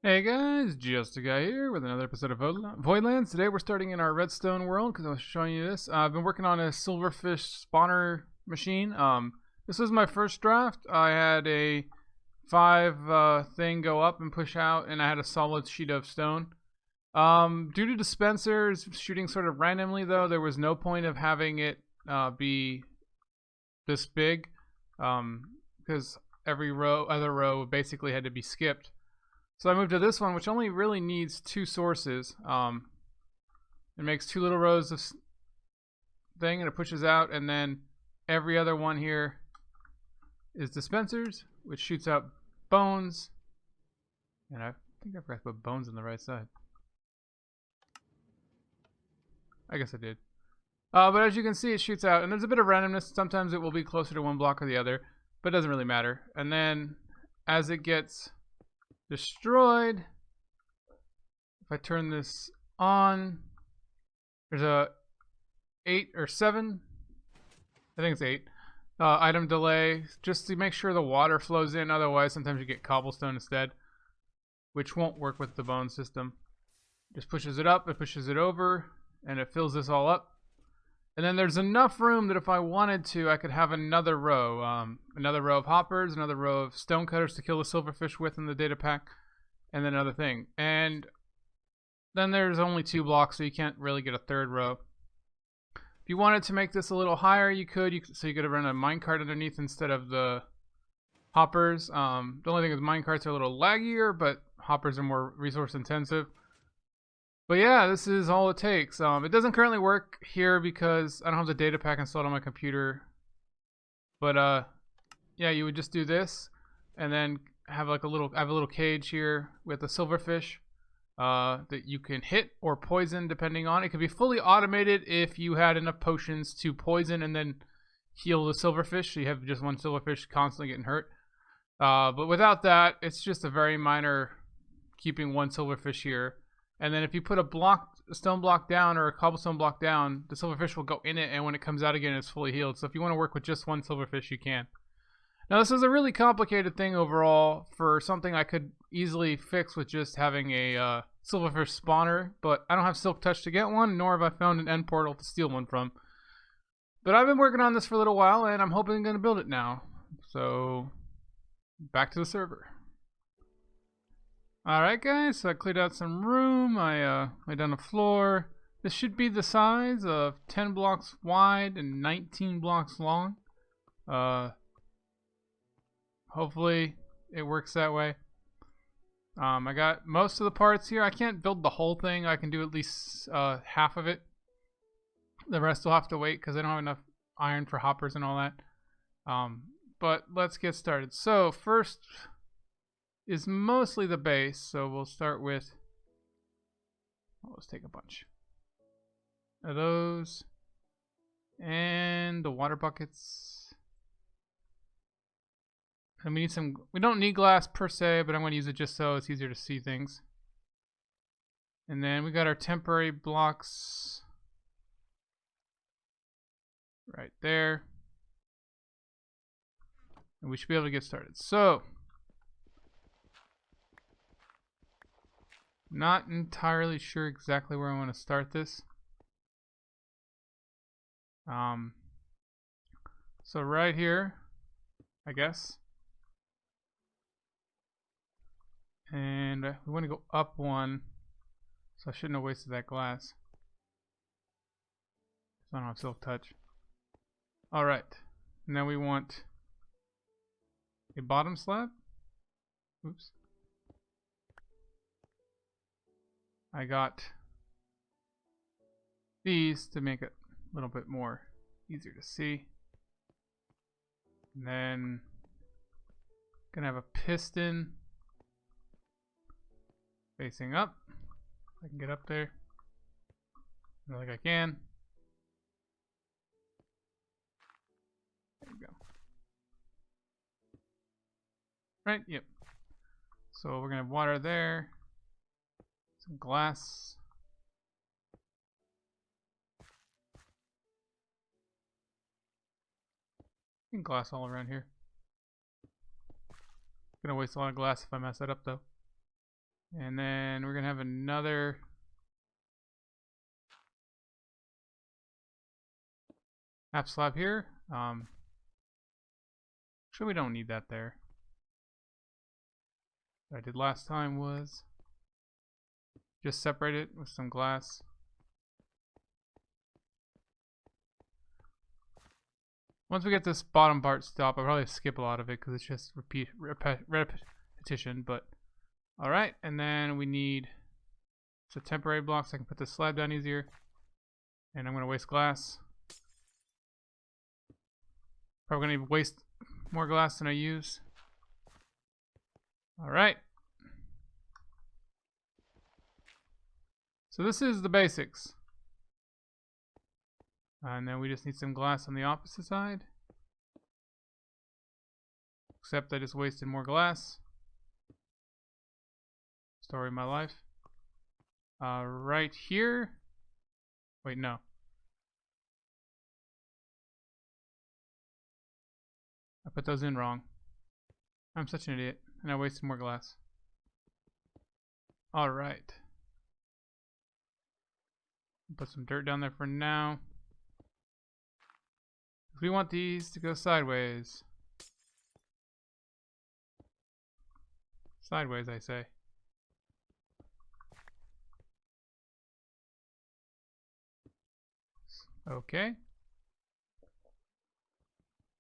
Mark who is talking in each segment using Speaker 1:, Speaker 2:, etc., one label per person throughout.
Speaker 1: Hey guys, Justa guy here with another episode of Voidlands. Today we're starting in our Redstone world because I was showing you this. I've been working on a Silverfish spawner machine. This was my first draft. I had a 5 thing go up and push out, and I had a solid sheet of stone. Due to dispensers shooting sort of randomly, though, there was no point of having it be this big, because every other row basically had to be skipped. So I moved to this one, which only really needs 2 sources. It makes 2 little rows of thing, and it pushes out, and then every other one here is dispensers, which shoots out bones. And I think I forgot to put bones on the right side. I guess I did. But as you can see, it shoots out, and there's a bit of randomness. Sometimes it will be closer to one block or the other, but it doesn't really matter. And then as it gets destroyed, if I turn this on, there's a 8 or 7, I think it's 8 item delay, just to make sure the water flows in. Otherwise sometimes you get cobblestone instead, which won't work with the bone system. Just pushes it up, it pushes it over, and it fills this all up. And then there's enough room that if I wanted to, I could have another row of hoppers, another row of stone cutters to kill the silverfish with in the data pack, and then another thing. And then there's only 2 blocks, so you can't really get a third row. If you wanted to make this a little higher, you could. So you could run a minecart underneath instead of the hoppers. The only thing is minecarts are a little laggier, but hoppers are more resource intensive. But yeah, this is all it takes. It doesn't currently work here because I don't have the data pack installed on my computer. But yeah, you would just do this, and then have like I have a little cage here with a silverfish that you can hit or poison depending on. It could be fully automated if you had enough potions to poison and then heal the silverfish, so you have just one silverfish constantly getting hurt. But without that, it's just a very minor keeping one silverfish here. And then if you put a stone block down or a cobblestone block down, the silverfish will go in it, and when it comes out again, it's fully healed. So if you want to work with just one silverfish, you can. Now, this is a really complicated thing overall for something I could easily fix with just having a silverfish spawner, but I don't have silk touch to get one, nor have I found an end portal to steal one from. But I've been working on this for a little while, and I'm hoping I'm going to build it now. So, back to the server. Alright guys, so I cleared out some room, I laid down the floor. This should be the size of 10 blocks wide and 19 blocks long. Hopefully it works that way. I got most of the parts here. I can't build the whole thing. I can do at least half of it. The rest will have to wait because I don't have enough iron for hoppers and all that. But let's get started. So first is mostly the base, so we'll start with, let's take a bunch of those, and the water buckets. And we need some, we don't need glass per se, but I'm going to use it just so it's easier to see things. And then we got our temporary blocks right there, and we should be able to get started. So not entirely sure exactly where I want to start this. So right here, I guess. And we want to go up 1, so I shouldn't have wasted that glass. So I don't have silk touch. Alright, now we want a bottom slab. Oops. I got these to make it a little bit more easier to see. And then gonna have a piston facing up. I can get up there. I don't think I can. There we go. Right, yep. So we're gonna have water there. Some glass. And glass all around here. Gonna waste a lot of glass if I mess that up though. And then we're gonna have another half slab here. Sure, we don't need that there. What I did last time was just separate it with some glass. Once we get this bottom part stopped, I'll probably skip a lot of it because it's just repetition. But all right, and then we need some temporary blocks so I can put this slab down easier. And I'm gonna waste glass. Probably gonna waste more glass than I use. All right. So this is the basics. And then we just need some glass on the opposite side. Except I just wasted more glass. Story of my life. Right here. Wait, no. I put those in wrong. I'm such an idiot. And I wasted more glass. Alright. Put some dirt down there for now. We want these to go sideways. Sideways, I say. Okay.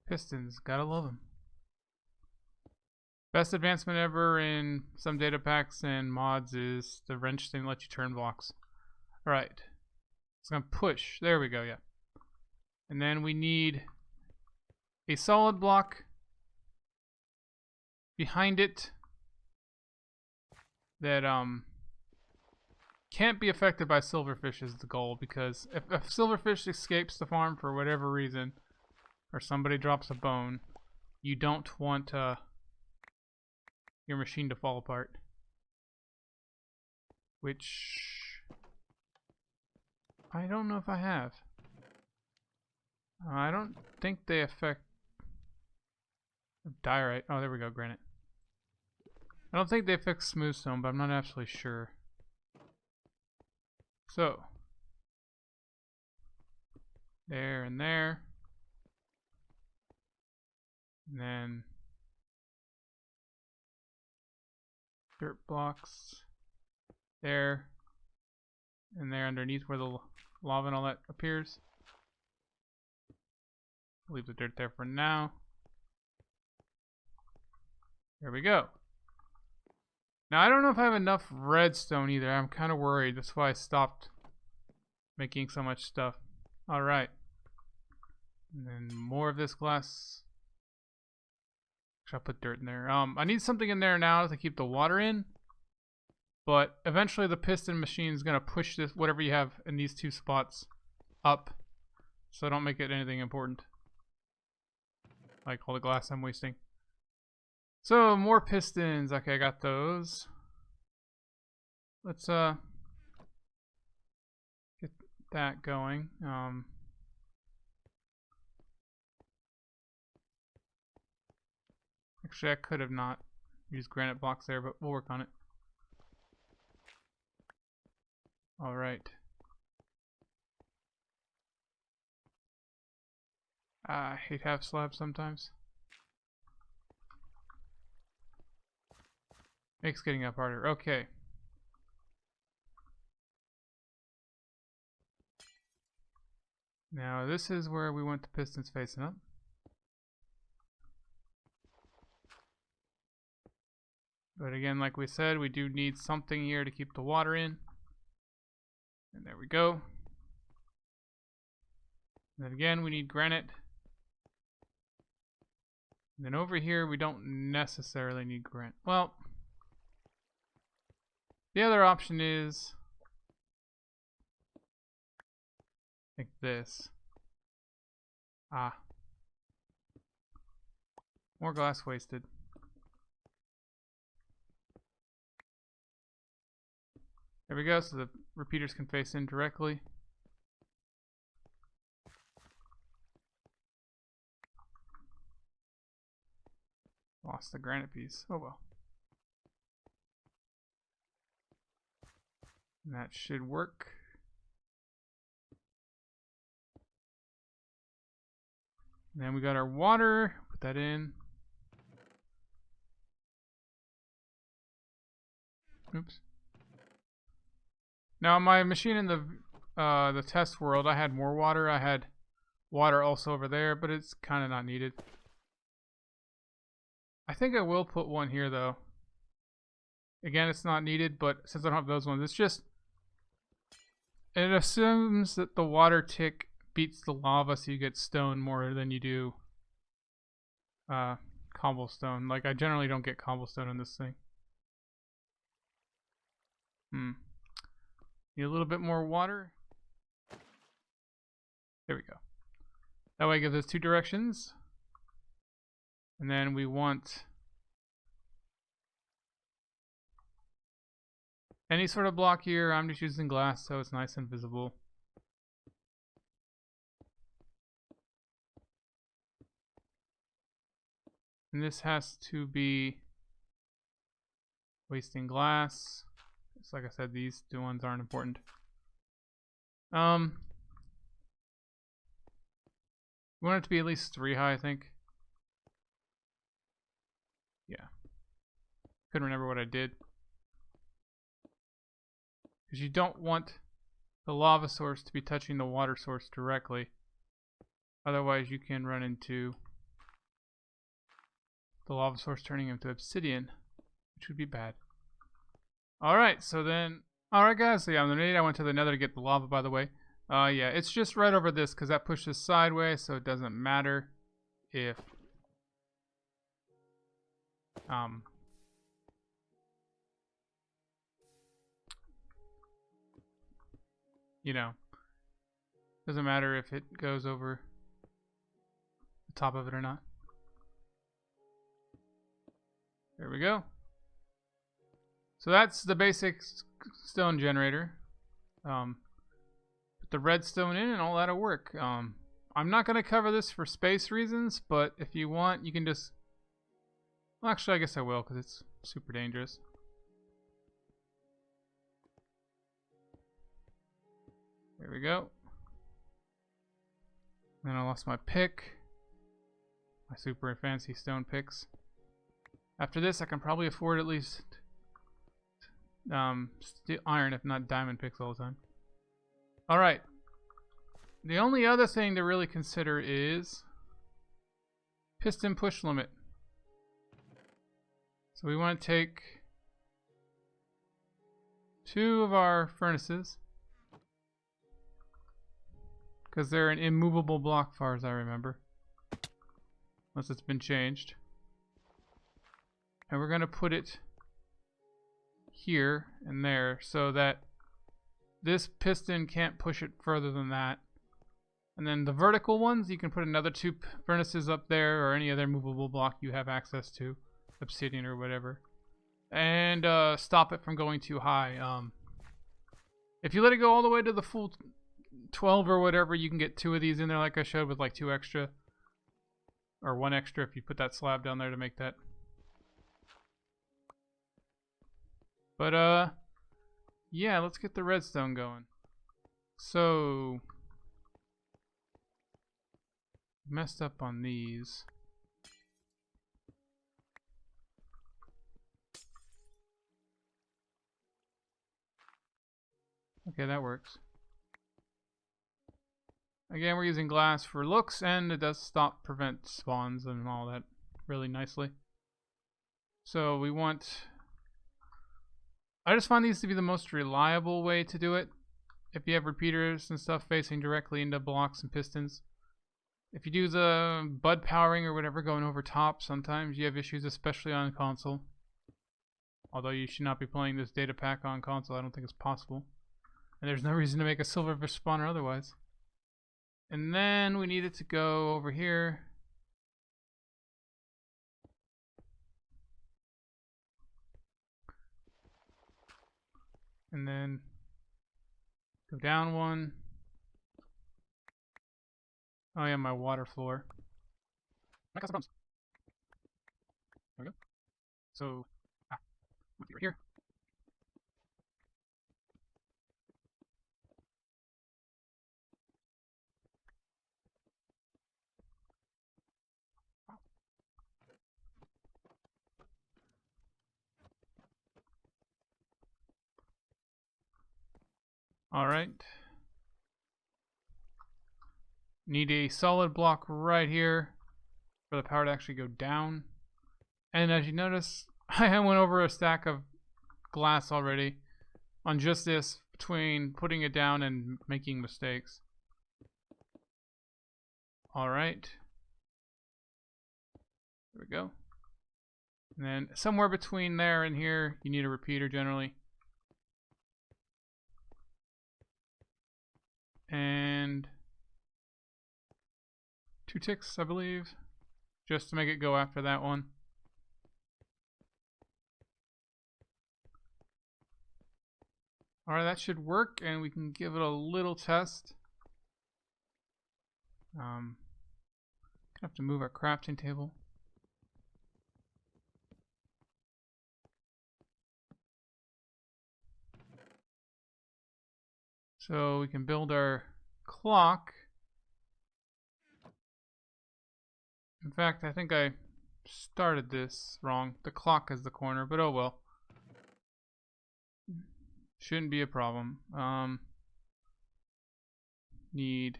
Speaker 1: Pistons, gotta love them. Best advancement ever in some data packs and mods is the wrench thing that lets you turn blocks. Alright. It's gonna push. There we go, yeah. And then we need a solid block behind it that can't be affected by silverfish is the goal, because if silverfish escapes the farm for whatever reason, or somebody drops a bone, you don't want your machine to fall apart. Which I don't know if I have. I don't think they affect diorite. Oh, there we go, granite. I don't think they affect smooth stone, but I'm not absolutely sure. So, there and there. And then dirt blocks there and there underneath where the lava and all that appears. Leave the dirt there for now. There we go. Now I don't know if I have enough redstone either. I'm kind of worried. That's why I stopped making so much stuff. Alright. And then more of this glass. Actually, I'll put dirt in there. I need something in there now to keep the water in. But eventually the piston machine is going to push this, whatever you have in these two spots, up. So don't make it anything important. Like all the glass I'm wasting. So, more pistons. Okay, I got those. Let's get that going. Actually, I could have not used granite blocks there, but we'll work on it. Alright. I hate half slabs sometimes. Makes getting up harder. Okay. Now this is where we want the pistons facing up. But again, like we said, we do need something here to keep the water in. And there we go. And then again, we need granite. And then over here, we don't necessarily need granite. Well, the other option is like this. More glass wasted. There we go, so the repeaters can face in directly. Lost the granite piece. Oh well. And that should work. And then we got our water. Put that in. Oops. Now my machine in the test world, I had more water. I had water also over there, but it's kind of not needed. I think I will put one here though. Again, it's not needed, but since I don't have those ones, it's just, it assumes that the water tick beats the lava, so you get stone more than you do cobblestone. Like, I generally don't get cobblestone in this thing. Need a little bit more water. There we go. That way it gives us two directions. And then we want any sort of block here. I'm just using glass so it's nice and visible. And this has to be wasting glass. Just like I said, these two ones aren't important. We want it to be at least 3 high, I think. Yeah. Couldn't remember what I did. Because you don't want the lava source to be touching the water source directly. Otherwise you can run into the lava source turning into obsidian, which would be bad. Alright, so then... Alright guys, so yeah, on the need I went to the nether to get the lava, by the way. Yeah, it's just right over this, because that pushes sideways, so it doesn't matter if... you know, doesn't matter if it goes over the top of it or not. There we go. So that's the basic stone generator. Put the redstone in and all that'll work. I'm not going to cover this for space reasons, but if you want, you can just... Well, actually, I guess I will, because it's super dangerous. There we go. Then I lost my pick. My super fancy stone picks. After this, I can probably afford at least iron, if not diamond picks all the time. Alright. The only other thing to really consider is piston push limit. So we want to take 2 of our furnaces, because they're an immovable block, far as I remember, unless it's been changed. And we're going to put it here and there so that this piston can't push it further than that. And then the vertical ones, you can put another 2 furnaces up there, or any other movable block you have access to, obsidian or whatever, and stop it from going too high. If you let it go all the way to the full 12 or whatever, you can get 2 of these in there, like I showed, with like 2 extra, or 1 extra if you put that slab down there to make that. But yeah, let's get the redstone going. So messed up on these. Okay, that works. Again, we're using glass for looks, and it does prevent spawns and all that really nicely. So we want... I just find these to be the most reliable way to do it. If you have repeaters and stuff facing directly into blocks and pistons. If you do the bud powering or whatever going over top, sometimes you have issues, especially on console. Although you should not be playing this data pack on console, I don't think it's possible. And there's no reason to make a silverfish spawner otherwise. And then we need it to go over here. And then go down 1. Oh yeah, my water floor. I got some problems. There we go. So, right here. Alright. Need a solid block right here for the power to actually go down. And as you notice, I went over a stack of glass already on just this between putting it down and making mistakes. Alright. There we go. And then somewhere between there and here, you need a repeater generally. And 2 ticks, I believe, just to make it go after that one. Alright, that should work, and we can give it a little test. Gonna have to move our crafting table. So we can build our clock. In fact, I think I started this wrong. The clock is the corner, but oh well. Shouldn't be a problem. Need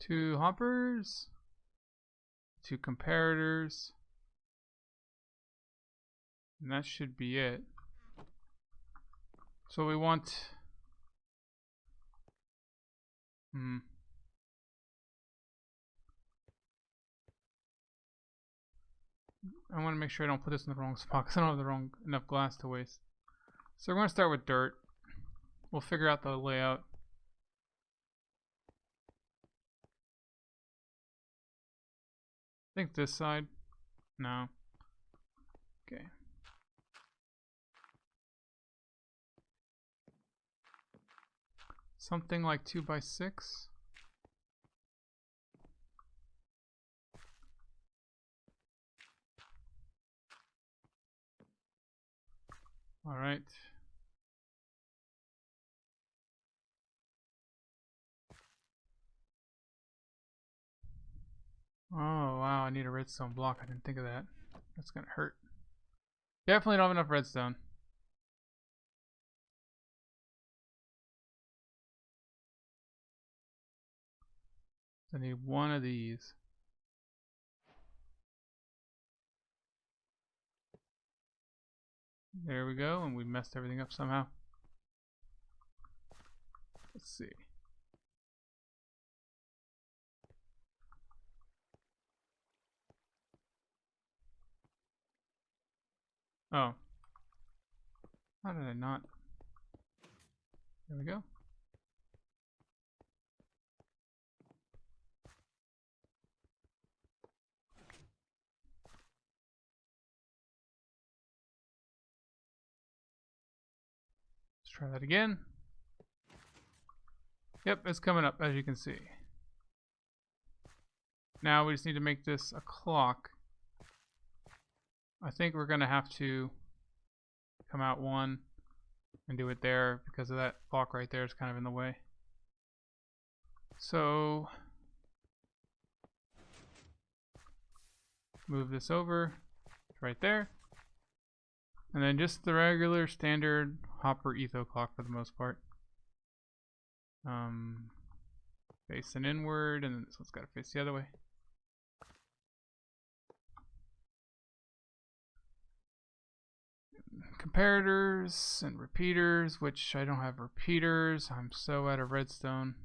Speaker 1: 2 hoppers, 2 comparators, and that should be it. So we want I want to make sure I don't put this in the wrong spot because I don't have enough glass to waste. So we're going to start with dirt. We'll figure out the layout. I think this side. No. Okay. Something like 2 by 6. All right. Oh wow, I need a redstone block. I didn't think of that. That's gonna hurt. Definitely don't have enough redstone. I need 1 of these. There we go, and we messed everything up somehow. Let's see. Oh. How did I not? There we go. Let's try that again. Yep, it's coming up, as you can see. Now we just need to make this a clock. I think we're gonna have to come out 1 and do it there because of that block right there is kind of in the way. So move this over right there, and then just the regular standard hopper etho clock for the most part. Facing inward, and then this one's got to face the other way. Comparators and repeaters, which I don't have repeaters. I'm so out of redstone.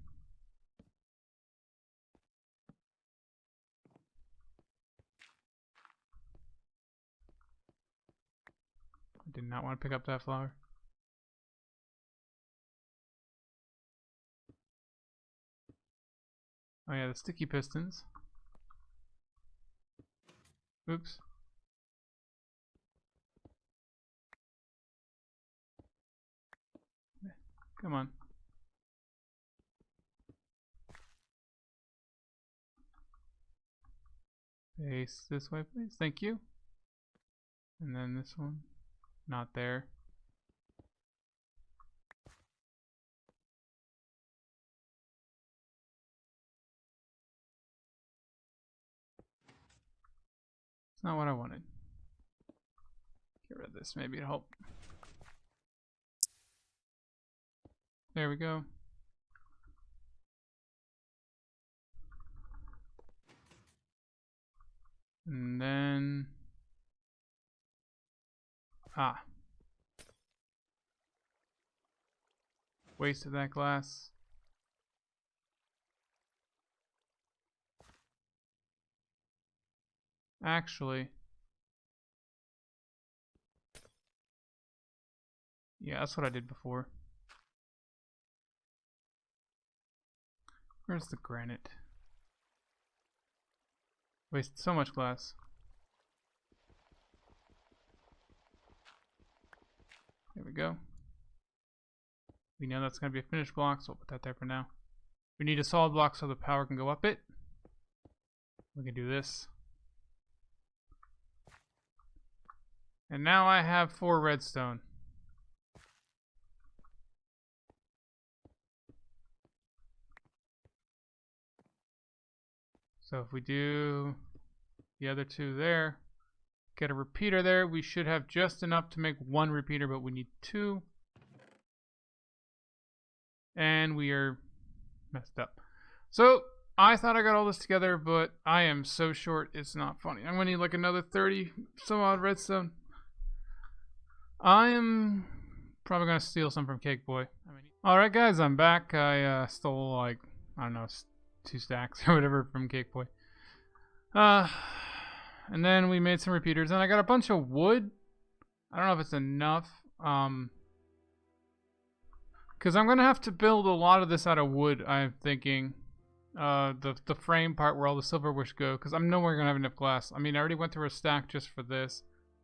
Speaker 1: I did not want to pick up that flower. Oh yeah, the sticky pistons. Oops. Come on. Face this way, please. Thank you. And then this one. Not there. It's not what I wanted. Get rid of this, maybe it'll help. There we go. And then... Ah. Wasted that glass. Actually... Yeah, that's what I did before. Where's the granite? Wasted so much glass. There we go. We know that's going to be a finished block, so we'll put that there for now. We need a solid block so the power can go up it. We can do this. And now I have 4 redstone. So if we do the other 2 there, get a repeater there, we should have just enough to make 1 repeater, but we need 2. And we are messed up. So I thought I got all this together, but I am so short, it's not funny. I'm going to need like another 30 some odd redstone. I am probably going to steal some from Cake Boy. Alright guys, I'm back. I stole like, I don't know, 2 stacks or whatever from Cake Boy. And then we made some repeaters, and I got a bunch of wood. I don't know if it's enough. Because I'm going to have to build a lot of this out of wood, I'm thinking. The frame part where all the silverfish go, because I'm nowhere going to have enough glass. I mean, I already went through a stack just for this.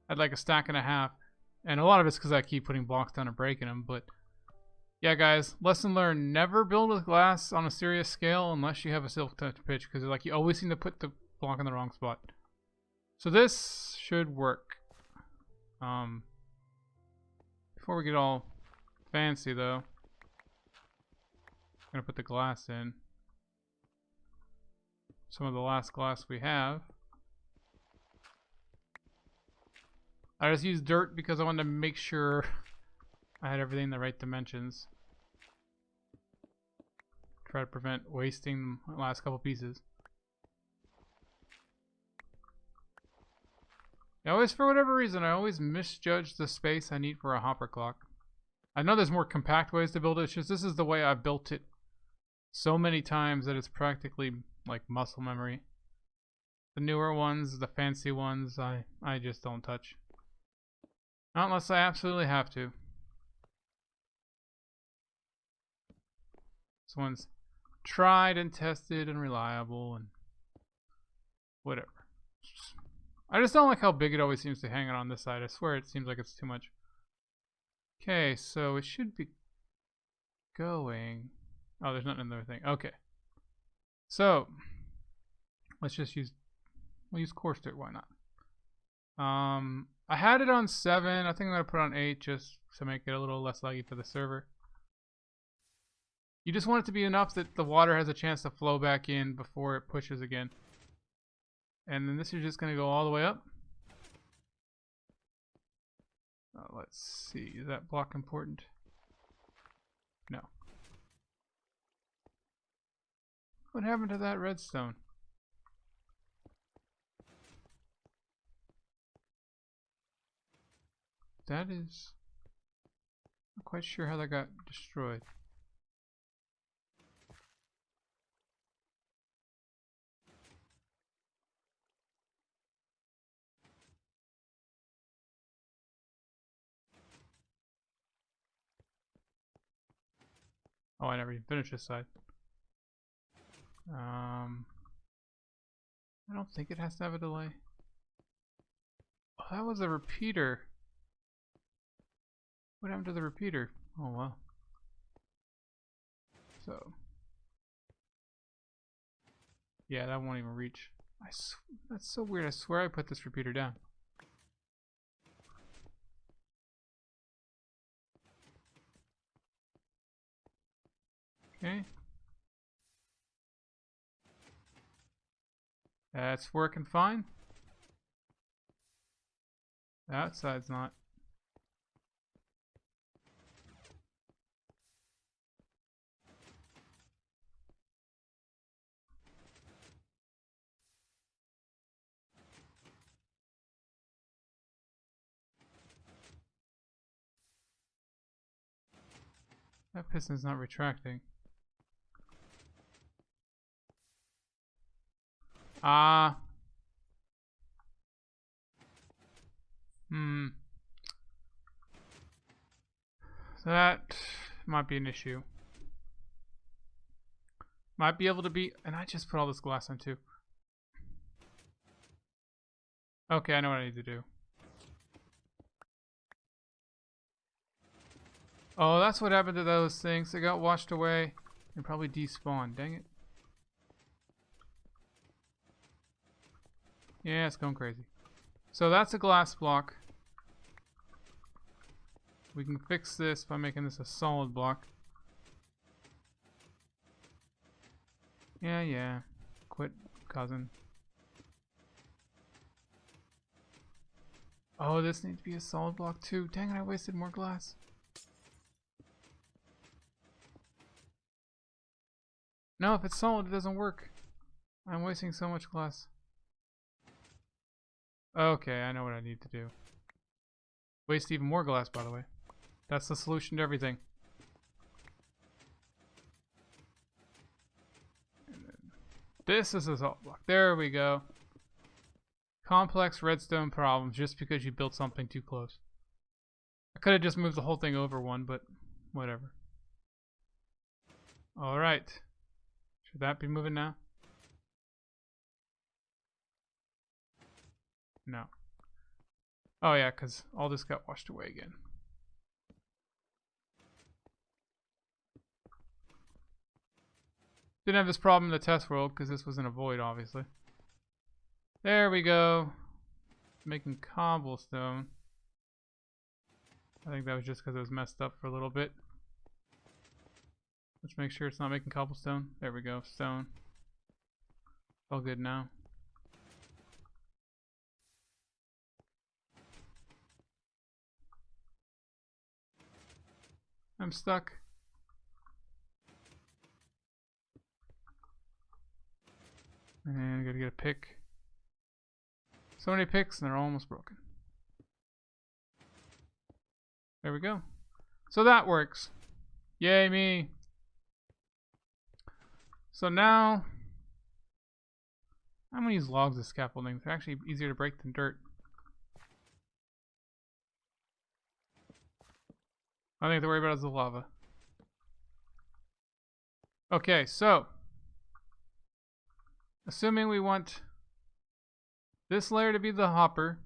Speaker 1: I had like a stack and a half. And a lot of it's because I keep putting blocks down and breaking them. But yeah, guys, lesson learned. Never build with glass on a serious scale unless you have a silk touch pitch. Because like you always seem to put the block in the wrong spot. So this should work. Before we get all fancy though, I'm going to put the glass in. Some of the last glass we have. I just used dirt because I wanted to make sure I had everything in the right dimensions. Try to prevent wasting the last couple pieces. For whatever reason, I always misjudge the space I need for a hopper clock. I know there's more compact ways to build it, it's just this is the way I've built it so many times that it's practically like muscle memory. The newer ones, the fancy ones, I just don't touch. Not unless I absolutely have to. This one's tried and tested and reliable and whatever. I just don't like how big it always seems to hang on this side. I swear it seems like it's too much. Okay, so it should be going. Oh, there's not another thing. Okay. So let's just we'll use coarse dirt, why not? I had it on 7. I think I'm gonna put it on 8 just to make it a little less laggy for the server. You just want it to be enough that the water has a chance to flow back in before it pushes again. And then this is just gonna go all the way up. Let's see, is that block important? No. What happened to that redstone? That is... I'm not quite sure how that got destroyed. Oh, I never even finished this side. I don't think it has to have a delay. Oh, that was a repeater. What happened to the repeater? Oh, well. So. Yeah, that won't even reach. That's so weird. I swear I put this repeater down. Okay. That's working fine. That side's not. That piston's not retracting. Ah. So that might be an issue. Might be able to be... And I just put all this glass on too. Okay, I know what I need to do. Oh, that's what happened to those things. They got washed away and probably despawned. Dang it. Yeah, it's going crazy. So that's a glass block. We can fix this by making this a solid block. Yeah. Quit, cousin. Oh, this needs to be a solid block too. Dang it, I wasted more glass. No, if it's solid, it doesn't work. I'm wasting so much glass. Okay, I know what I need to do. Waste even more glass, by the way. That's the solution to everything. And then this is a salt block. There we go. Complex redstone problems just because you built something too close. I could have just moved the whole thing over one, but whatever. Alright. Should that be moving now? No. Oh yeah, because all this got washed away again. Didn't have this problem in the test world because this was in a void, obviously. There we go. Making cobblestone. I think that was just because it was messed up for a little bit. Let's make sure it's not making cobblestone. There we go, stone. All good now. I'm stuck. And I gotta get a pick. So many picks and they're almost broken. There we go. So that works. Yay me. So now I'm gonna use logs as scaffolding. They're actually easier to break than dirt. I don't have to worry about is the lava. Okay, so assuming we want this layer to be the hopper,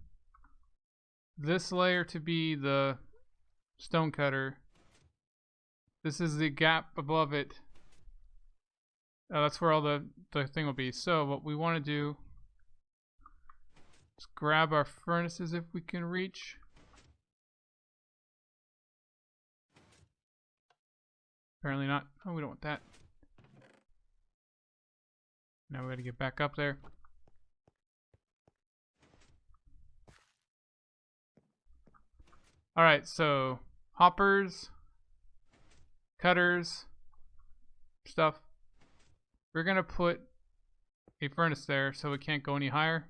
Speaker 1: this layer to be the stone cutter, this is the gap above it. That's where all the thing will be. So what we want to do is grab our furnaces if we can reach. Apparently not. Oh, we don't want that. Now we got to get back up there. Alright, so hoppers, cutters, stuff. We're going to put a furnace there so it can't go any higher.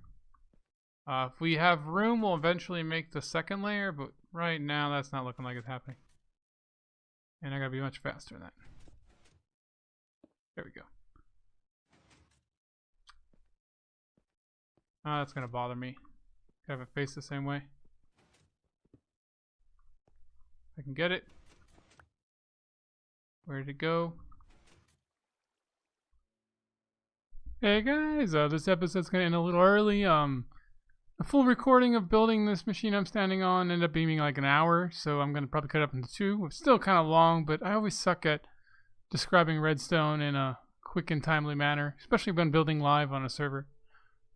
Speaker 1: If we have room, we'll eventually make the second layer, but right now that's not looking like it's happening. And I gotta be much faster than that. There we go. That's gonna bother me. Have it face the same way. I can get it. Where did it go? Hey guys, this episode's gonna end a little early. The full recording of building this machine I'm standing on ended up being like an hour, so I'm gonna probably cut it up into two. It's still kind of long, but I always suck at describing redstone in a quick and timely manner, especially when building live on a server.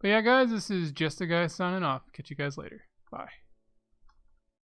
Speaker 1: But yeah guys, this is Justa guy signing off. Catch you guys later. Bye.